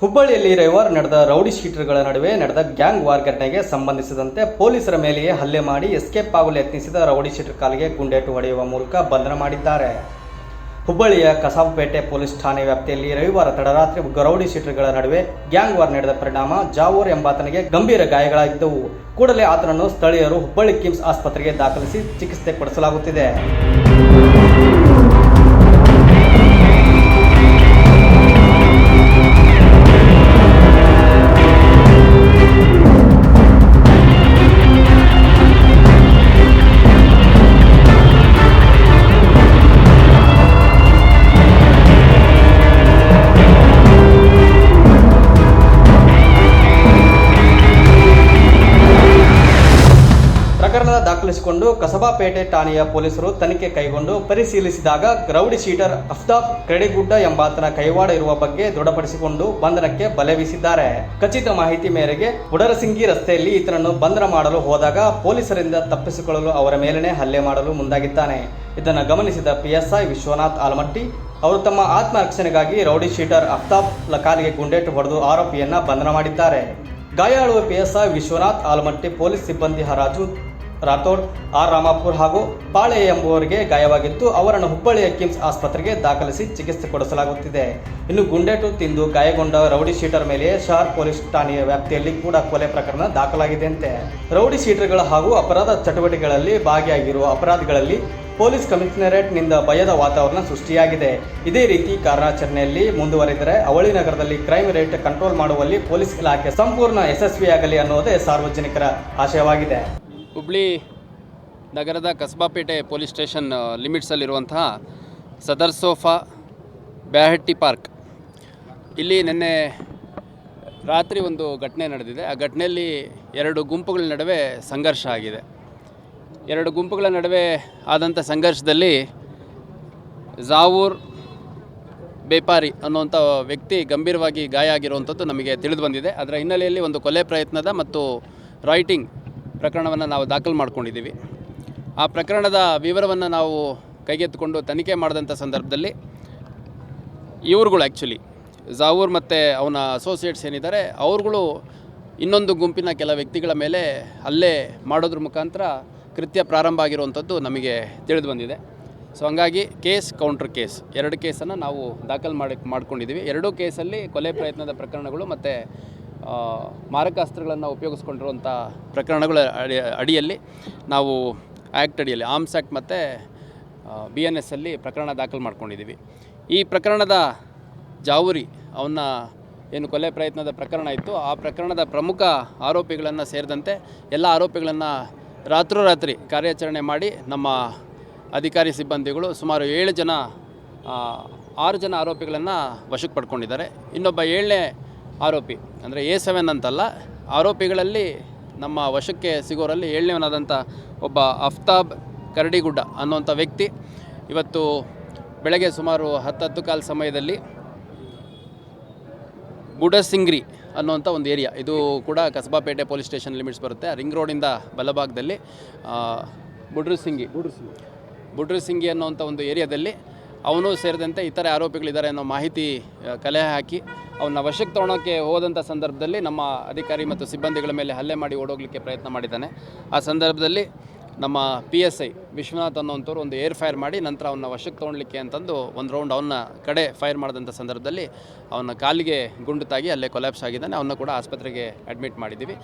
ಹುಬ್ಬಳ್ಳಿಯಲ್ಲಿ ರವಿವಾರ ನಡೆದ ರೌಡಿ ಶೀಟರ್ಗಳ ನಡುವೆ ನಡೆದ ಗ್ಯಾಂಗ್ ವಾರ್ ಘಟನೆಗೆ ಸಂಬಂಧಿಸಿದಂತೆ ಪೊಲೀಸರ ಮೇಲೆಯೇ ಹಲ್ಲೆ ಮಾಡಿ ಎಸ್ಕೇಪ್ ಆಗಲು ಯತ್ನಿಸಿದ ರೌಡಿ ಶೀಟರ್ ಕಾಲಿಗೆ ಗುಂಡೇಟು ಹೊಡೆಯುವ ಮೂಲಕ ಬಂಧನ ಮಾಡಿದ್ದಾರೆ. ಹುಬ್ಬಳ್ಳಿಯ ಕಸಾಬಪೇಟೆ ಪೊಲೀಸ್ ಠಾಣೆ ವ್ಯಾಪ್ತಿಯಲ್ಲಿ ರವಿವಾರ ತಡರಾತ್ರಿ ರೌಡಿ ಶೀಟರ್ಗಳ ನಡುವೆ ಗ್ಯಾಂಗ್ ವಾರ್ ನಡೆದ ಪರಿಣಾಮ ಜಾವೂರ್ ಎಂಬಾತನಿಗೆ ಗಂಭೀರ ಗಾಯಗಳಾಗಿದ್ದವು. ಕೂಡಲೇ ಆತನನ್ನು ಸ್ಥಳೀಯರು ಹುಬ್ಬಳ್ಳಿ ಕಿಮ್ಸ್ ಆಸ್ಪತ್ರೆಗೆ ದಾಖಲಿಸಿ ಚಿಕಿತ್ಸೆ ಕೊಡಿಸಲಾಗುತ್ತಿದೆ. ಪ್ರಕರಣ ದಾಖಲಿಸಿಕೊಂಡು ಕಸಬಾಪೇಟೆ ಠಾಣೆಯ ಪೊಲೀಸರು ತನಿಖೆ ಕೈಗೊಂಡು ಪರಿಶೀಲಿಸಿದಾಗ ರೌಡಿ ಶೀಟರ್ ಅಫ್ತಾಬ್ ಕರಡಿಗುಡ್ಡ ಎಂಬಾತನ ಕೈವಾಡ ಇರುವ ಬಗ್ಗೆ ದೃಢಪಡಿಸಿಕೊಂಡು ಬಂಧನಕ್ಕೆ ಬಲೆ ಬೀಸಿದ್ದಾರೆ. ಖಚಿತ ಮಾಹಿತಿ ಮೇರೆಗೆ ಬುಡರಸಿಂಗಿ ರಸ್ತೆಯಲ್ಲಿ ಈತನನ್ನು ಬಂಧನ ಮಾಡಲು ಹೋದಾಗ ಪೊಲೀಸರಿಂದ ತಪ್ಪಿಸಿಕೊಳ್ಳಲು ಅವರ ಮೇಲನೆ ಹಲ್ಲೆ ಮಾಡಲು ಮುಂದಾಗಿದ್ದಾನೆ. ಇದನ್ನು ಗಮನಿಸಿದ PSI ವಿಶ್ವನಾಥ್ ಆಲಮಟ್ಟಿ ಅವರು ತಮ್ಮ ಆತ್ಮರಕ್ಷಣೆಗಾಗಿ ರೌಡಿ ಶೀಟರ್ ಅಫ್ತಾಬ್ ಕಾಲಿಗೆ ಗುಂಡೇಟು ಹೊಡೆದು ಆರೋಪಿಯನ್ನ ಬಂಧನ ಮಾಡಿದ್ದಾರೆ. ಗಾಯಾಳುವ PSI ವಿಶ್ವನಾಥ್ ಆಲಮಟ್ಟಿ ಪೊಲೀಸ್ ಸಿಬ್ಬಂದಿ ರಾಜು ರಾಥೋಡ್, ಆರ್ ರಾಮಾಪುರ್ ಹಾಗೂ ಪಾಳೆ ಎಂಬುವರಿಗೆ ಗಾಯವಾಗಿದ್ದು ಅವರನ್ನು ಹುಬ್ಬಳ್ಳಿಯ ಕಿಮ್ಸ್ ಆಸ್ಪತ್ರೆಗೆ ದಾಖಲಿಸಿ ಚಿಕಿತ್ಸೆ ಕೊಡಿಸಲಾಗುತ್ತಿದೆ. ಇನ್ನು ಗುಂಡೇಟು ತಿಂದು ಗಾಯಗೊಂಡ ರೌಡಿ ಶೀಟರ್ ಮೇಲೆ ಶಹರ್ ಪೊಲೀಸ್ ಠಾಣೆಯ ವ್ಯಾಪ್ತಿಯಲ್ಲಿ ಕೂಡ ಕೊಲೆ ಪ್ರಕರಣ ದಾಖಲಾಗಿದೆಯಂತೆ. ರೌಡಿ ಶೀಟರ್ಗಳ ಹಾಗೂ ಅಪರಾಧ ಚಟುವಟಿಕೆಗಳಲ್ಲಿ ಭಾಗಿಯಾಗಿರುವ ಅಪರಾಧಿಗಳಲ್ಲಿ ಪೊಲೀಸ್ ಕಮಿಷನರೇಟ್ನಿಂದ ಭಯದ ವಾತಾವರಣ ಸೃಷ್ಟಿಯಾಗಿದೆ. ಇದೇ ರೀತಿ ಕಾರ್ಯಾಚರಣೆಯಲ್ಲಿ ಮುಂದುವರೆದರೆ ಅವಳಿ ನಗರದಲ್ಲಿ ಕ್ರೈಮ್ ರೇಟ್ ಕಂಟ್ರೋಲ್ ಮಾಡುವಲ್ಲಿ ಪೊಲೀಸ್ ಇಲಾಖೆ ಸಂಪೂರ್ಣ ಯಶಸ್ವಿಯಾಗಲಿ ಅನ್ನೋದೇ ಸಾರ್ವಜನಿಕರ ಆಶಯವಾಗಿದೆ. ಹುಬ್ಳಿ ನಗರದ ಕಸಬಾಪೇಟೆ ಪೊಲೀಸ್ ಸ್ಟೇಷನ್ ಲಿಮಿಟ್ಸಲ್ಲಿರುವಂತಹ ಸದರ್ ಸೋಫಾ ಬ್ಯಾಹಟ್ಟಿ ಪಾರ್ಕ್ ಇಲ್ಲಿ ನಿನ್ನೆ ರಾತ್ರಿ ಒಂದು ಘಟನೆ ನಡೆದಿದೆ. ಆ ಘಟನೆಯಲ್ಲಿ ಎರಡು ಗುಂಪುಗಳ ನಡುವೆ ಸಂಘರ್ಷ ಆಗಿದೆ. ಎರಡು ಗುಂಪುಗಳ ನಡುವೆ ಆದಂಥ ಸಂಘರ್ಷದಲ್ಲಿ ಜಾವೂರ್ ಬೇಪಾರಿ ಅನ್ನುವಂಥ ವ್ಯಕ್ತಿ ಗಂಭೀರವಾಗಿ ಗಾಯ ಆಗಿರುವಂಥದ್ದು ನಮಗೆ ತಿಳಿದು ಬಂದಿದೆ. ಅದರ ಹಿನ್ನೆಲೆಯಲ್ಲಿ ಒಂದು ಕೊಲೆ ಪ್ರಯತ್ನದ ಮತ್ತು ರೈಟಿಂಗ್ ಪ್ರಕರಣವನ್ನು ನಾವು ದಾಖಲು ಮಾಡ್ಕೊಂಡಿದ್ದೀವಿ. ಆ ಪ್ರಕರಣದ ವಿವರವನ್ನು ನಾವು ಕೈಗೆತ್ತಿಕೊಂಡು ತನಿಖೆ ಮಾಡಿದಂಥ ಸಂದರ್ಭದಲ್ಲಿ ಇವ್ರುಗಳು ಆ್ಯಕ್ಚುಲಿ ಜಾವೂರ್ ಮತ್ತು ಅವನ ಅಸೋಸಿಯೇಟ್ಸ್ ಏನಿದ್ದಾರೆ ಅವ್ರುಗಳು ಇನ್ನೊಂದು ಗುಂಪಿನ ಕೆಲ ವ್ಯಕ್ತಿಗಳ ಮೇಲೆ ಹಲ್ಲೆ ಮಾಡೋದ್ರ ಮುಖಾಂತರ ಕೃತ್ಯ ಪ್ರಾರಂಭ ಆಗಿರುವಂಥದ್ದು ನಮಗೆ ತಿಳಿದು ಬಂದಿದೆ. ಸೊ ಹಂಗಾಗಿ ಕೇಸ್ ಕೌಂಟ್ರ್ ಕೇಸ್ ಎರಡು ಕೇಸನ್ನು ನಾವು ದಾಖಲು ಮಾಡ್ಕೊಂಡಿದ್ದೀವಿ. ಎರಡೂ ಕೇಸಲ್ಲಿ ಕೊಲೆ ಪ್ರಯತ್ನದ ಪ್ರಕರಣಗಳು ಮತ್ತು ಮಾರಕಾಸ್ತ್ರಗಳನ್ನು ಉಪಯೋಗಿಸ್ಕೊಂಡಿರುವಂಥ ಪ್ರಕರಣಗಳ ಅಡಿಯಲ್ಲಿ ನಾವು ಆ್ಯಕ್ಟ್ ಅಡಿಯಲ್ಲಿ ಆರ್ಮ್ಸ್ ಆ್ಯಕ್ಟ್ ಮತ್ತು BNS ಅಲ್ಲಿ ಪ್ರಕರಣ ದಾಖಲು ಮಾಡ್ಕೊಂಡಿದ್ದೀವಿ. ಈ ಪ್ರಕರಣದ ಜಾವೂರಿ ಅವನ್ನ ಏನು ಕೊಲೆ ಪ್ರಯತ್ನದ ಪ್ರಕರಣ ಇತ್ತು ಆ ಪ್ರಕರಣದ ಪ್ರಮುಖ ಆರೋಪಿಗಳನ್ನು ಸೇರಿದಂತೆ ಎಲ್ಲ ಆರೋಪಿಗಳನ್ನು ರಾತ್ರೋರಾತ್ರಿ ಕಾರ್ಯಾಚರಣೆ ಮಾಡಿ ನಮ್ಮ ಅಧಿಕಾರಿ ಸಿಬ್ಬಂದಿಗಳು ಸುಮಾರು 6 ಜನ ಆರೋಪಿಗಳನ್ನು ವಶಕ್ಕೆ ಪಡ್ಕೊಂಡಿದ್ದಾರೆ. ಇನ್ನೊಬ್ಬ 7ನೇ ಆರೋಪಿ ಅಂದರೆ A7 ಅಂತಲ್ಲ, ಆರೋಪಿಗಳಲ್ಲಿ ನಮ್ಮ ವಶಕ್ಕೆ ಸಿಗೋರಲ್ಲಿ 7ನೇವನಾದಂಥ ಒಬ್ಬ ಅಫ್ತಾಬ್ ಕರಡಿಗುಡ್ಡ ಅನ್ನುವಂಥ ವ್ಯಕ್ತಿ ಇವತ್ತು ಬೆಳಗ್ಗೆ ಸುಮಾರು 10 ಕಾಲ ಸಮಯದಲ್ಲಿ ಬುಡಸಿಂಗ್ರಿ ಅನ್ನುವಂಥ ಒಂದು ಏರಿಯಾ, ಇದು ಕೂಡ ಕಸಬಾಪೇಟೆ ಪೊಲೀಸ್ ಸ್ಟೇಷನ್ ಲಿಮಿಟ್ಸ್ ಬರುತ್ತೆ. ರಿಂಗ್ ರೋಡಿಂದ ಬಲಭಾಗದಲ್ಲಿ ಬುಡ್ರಸಿಂಗಿ ಅನ್ನುವಂಥ ಒಂದು ಏರಿಯಾದಲ್ಲಿ ಅವನು ಸೇರಿದಂತೆ ಇತರೆ ಆರೋಪಿಗಳಿದ್ದಾರೆ ಅನ್ನೋ ಮಾಹಿತಿ ಕಲೆ ಹಾಕಿ ಅವನ್ನ ವಶಕ್ಕೆ ತೊಗೊಳೋಕ್ಕೆ ಹೋದಂಥ ಸಂದರ್ಭದಲ್ಲಿ ನಮ್ಮ ಅಧಿಕಾರಿ ಮತ್ತು ಸಿಬ್ಬಂದಿಗಳ ಮೇಲೆ ಹಲ್ಲೆ ಮಾಡಿ ಓಡೋಗಲಿಕ್ಕೆ ಪ್ರಯತ್ನ ಮಾಡಿದ್ದಾನೆ. ಆ ಸಂದರ್ಭದಲ್ಲಿ ನಮ್ಮ PSI ವಿಶ್ವನಾಥ್ ಅನ್ನೋಂಥವ್ರು ಒಂದು ಏರ್ ಫೈರ್ ಮಾಡಿ ನಂತರ ಅವನ್ನ ವಶಕ್ಕೆ ತೊಗೊಳ್ಲಿಕ್ಕೆ ಅಂತಂದು ಒಂದು ರೌಂಡ್ ಅವನ್ನ ಕಡೆ ಫೈರ್ ಮಾಡಿದಂಥ ಸಂದರ್ಭದಲ್ಲಿ ಅವನ ಕಾಲಿಗೆ ಗುಂಡು ತಾಗಿ ಅಲ್ಲೇ ಕೊಲ್ಯಾಪ್ಸ್ ಆಗಿದ್ದಾನೆ. ಅವನ್ನ ಕೂಡ ಆಸ್ಪತ್ರೆಗೆ ಅಡ್ಮಿಟ್ ಮಾಡಿದ್ದೀವಿ.